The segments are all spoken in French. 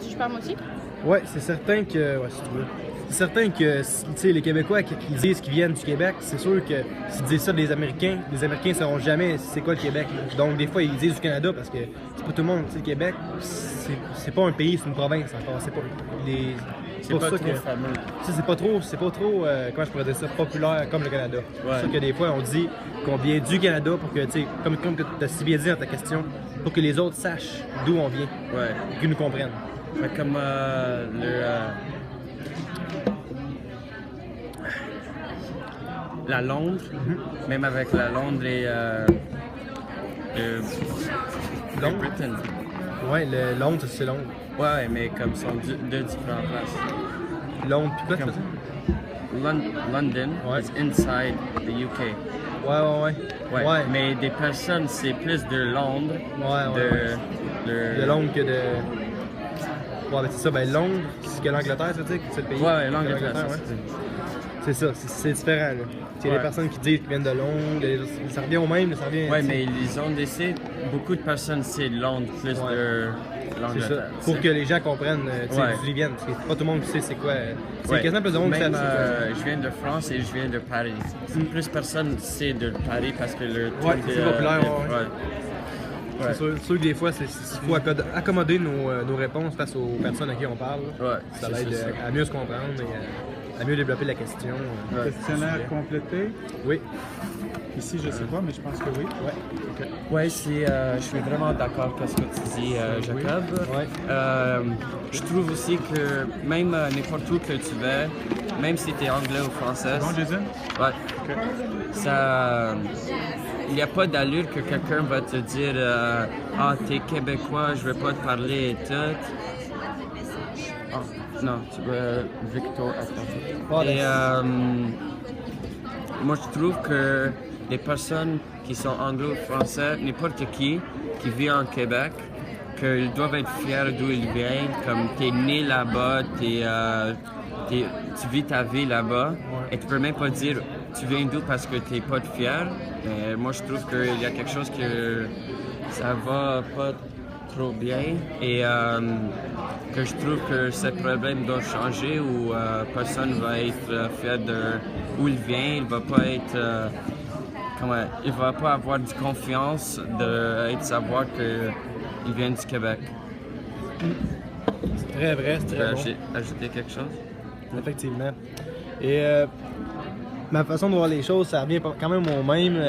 si je parle aussi? Ouais, c'est certain que. Ouais, si tu veux. C'est certain que les Québécois qui disent qu'ils viennent du Québec, c'est sûr que s'ils disent ça des Américains ne sauront jamais c'est quoi le Québec. Là. Donc des fois ils disent du Canada parce que c'est pas tout le monde. Le Québec, c'est pas un pays, c'est une province encore. C'est pas trop ça que fameux. C'est pas trop comment je pourrais dire ça, populaire comme le Canada. Ouais. C'est sûr que des fois on dit qu'on vient du Canada pour que, tu sais, comme tu as si bien dit dans ta question, pour que les autres sachent d'où on vient et qu'ils nous comprennent. Fait comme la Londres, même avec la Londres et Londres? Britain. Ouais, Londres, c'est Londres. Ouais, mais comme sont deux différentes places. Londres, puis quoi, tu fais ça? London is inside the UK. Ouais. Mais des personnes, c'est plus de Londres. De Londres que de. Ouais, ben c'est ça, ben Londres, c'est que l'Angleterre, ça veut dire que c'est le pays. Ouais, l'Angleterre, c'est ça, c'est différent. Là. Il y a des personnes qui disent qu'ils viennent de Londres, ça revient au même, ça revient. Ouais, mais ils ont décidé, beaucoup de personnes, c'est Londres plus de l'Angleterre. Pour que les gens comprennent d'où ils viennent, parce que pas tout le monde sait c'est quoi. C'est quasiment plus de monde qui sait. Je viens de France et je viens de Paris. Plus personne sait de Paris parce que le truc c'est populaire. C'est sûr que des fois, il faut accommoder nos réponses face aux personnes à qui on parle. Ça l'aide à mieux se comprendre et à mieux développer la question. Questionnaire complété? Oui. Ici, je sais pas, mais je pense que oui. Ouais, je suis vraiment d'accord avec ce que tu dis, Jacob. Je trouve aussi que même n'importe où que tu vas, même si tu es anglais ou français, Bon, Jason? ça... Il n'y a pas d'allure que quelqu'un va te dire ah, t'es québécois, je vais pas te parler et tout. Non, tu veux Victor, attends. Et moi, je trouve que les personnes qui sont anglo-français, n'importe qui vit en Québec, qu'ils doivent être fiers d'où ils viennent, comme t'es né là-bas, tu vis ta vie là-bas, et tu peux même pas dire tu viens d'où parce que t'es pas fier. Mais moi, je trouve qu'il y a quelque chose que ça va pas trop bien et que je trouve que ce problème doit changer où personne va être fier de où il vient, il va pas être il va pas avoir de confiance de savoir qu'il vient du Québec. C'est très vrai, c'est très bon. Ajouter quelque chose? Effectivement. Et ma façon de voir les choses, ça revient quand même au même.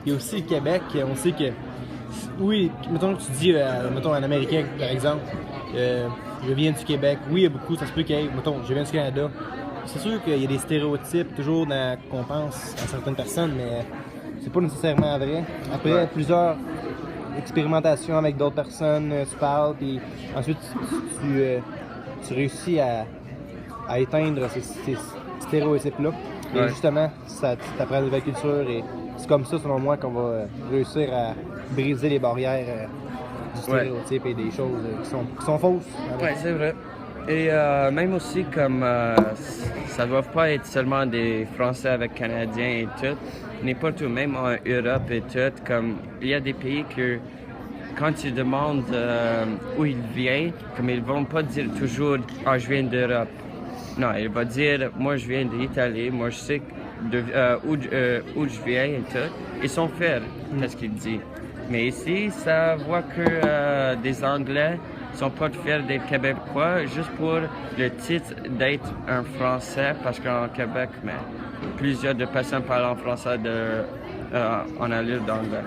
Il y a aussi le Québec, on sait que, oui, mettons que tu dis, mettons un Américain par exemple, je viens du Québec, oui, il y a beaucoup, ça se peut qu'il y ait, mettons, je viens du Canada. C'est sûr qu'il y a des stéréotypes toujours qu'on pense à certaines personnes, mais c'est pas nécessairement vrai. Après plusieurs expérimentations avec d'autres personnes, tu parles, puis ensuite tu réussis à éteindre ces stéréotypes-là. Et justement, ça t'apprend une nouvelle culture et c'est comme ça, selon moi, qu'on va réussir à briser les barrières du stéréotype et des choses qui sont fausses. Oui, c'est vrai. Et même aussi, comme ça ne doit pas être seulement des Français avec Canadiens et tout, n'importe où, même en Europe et tout, comme il y a des pays que quand tu demandes où ils viennent, comme ils vont pas dire toujours « Ah, je viens d'Europe ». Non, il va dire « Moi, je viens d'Italie, moi, je sais où je viens et tout ». Ils sont fiers de ce qu'ils disent. Mais ici, ça voit que des Anglais sont pas fiers d'être Québécois juste pour le titre d'être un Français, parce qu'en Québec, plusieurs de personnes parlent en français en allure d'anglais.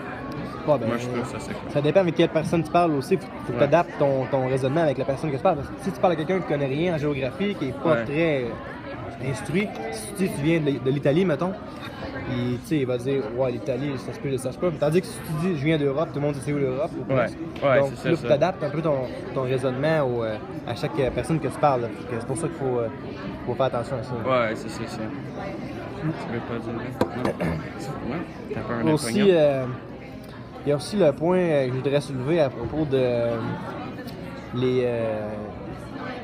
Moi, je trouve ça. Ça dépend avec quelle personne tu parles aussi. Il faut que tu adaptes ton raisonnement avec la personne que tu parles. Parce que si tu parles à quelqu'un qui ne connaît rien en géographie, qui n'est pas très instruit, si tu dis tu viens de l'Italie, mettons, il va dire ouais, l'Italie, ça se peut, je ne sache pas. Tandis que si tu dis je viens d'Europe, tout le monde sait c'est où l'Europe. Donc là, tu adaptes un peu ton raisonnement à chaque personne que tu parles. C'est pour ça qu'il faut faire attention à ça. Ouais, c'est ça. Tu veux pas dire? T'as pas un aussi, il y a aussi le point que je voudrais soulever à propos de les.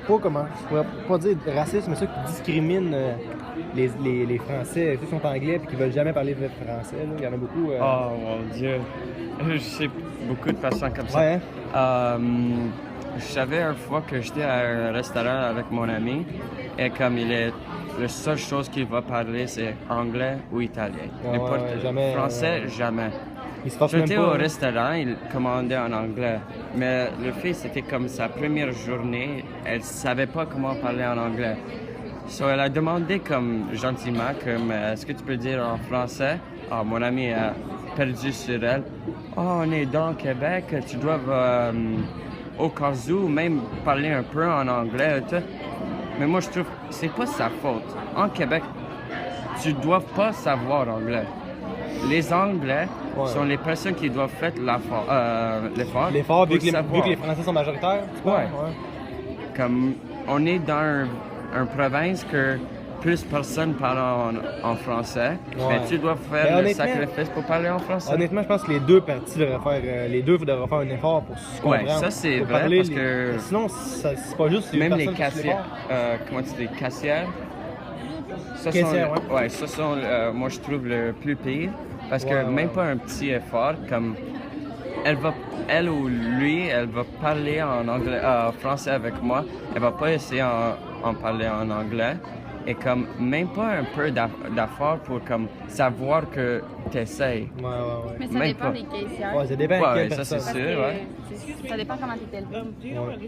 Pas comment, je pourrais pas dire racisme, mais ceux qui discriminent les Français, ceux qui sont anglais et qui veulent jamais parler français. Là. Il y en a beaucoup. Oh mon Dieu! Je sais beaucoup de personnes comme ça. Ouais, hein? je savais une fois que j'étais à un restaurant avec mon ami et comme la seule chose qu'il va parler c'est anglais ou italien. Jamais, Français, jamais. Il se force même J'étais pas. au restaurant, il commandait en anglais. Mais le fait, c'était comme sa première journée, elle savait pas comment parler en anglais. So, elle a demandé comme gentiment, comme est-ce que tu peux dire en français? Ah, mon ami a perdu sur elle. Oh, on est dans Québec, tu dois au cas où même parler un peu en anglais. Tout. Mais moi, je trouve que c'est pas sa faute. En Québec, tu dois pas savoir anglais. Les Anglais sont les personnes qui doivent faire l'effort. L'effort, vu pour que savoir. les Français sont majoritaires, tu crois? Ouais. Comme on est dans une province que plus personne parle en français, mais tu dois faire le sacrifice pour parler en français. Honnêtement, je pense que les deux parties devraient faire un effort pour se comprendre. Ouais, ça c'est pour vrai parler parce que sinon, c'est pas juste même les personnes qui se caissières, séparent. comment tu dis, caissières, Caissières, ça sont moi je trouve le plus pire parce que même pas un petit effort comme elle ou lui, elle va parler en anglais, français avec moi, elle va pas essayer en parler en anglais. Et comme même pas un peu d'effort pour comme savoir que tu essaies. Mais ça dépend des caissières. Ouais, ça dépend de quelle ça c'est personne. sûr, Ça dépend comment tu es élevé. Ouais.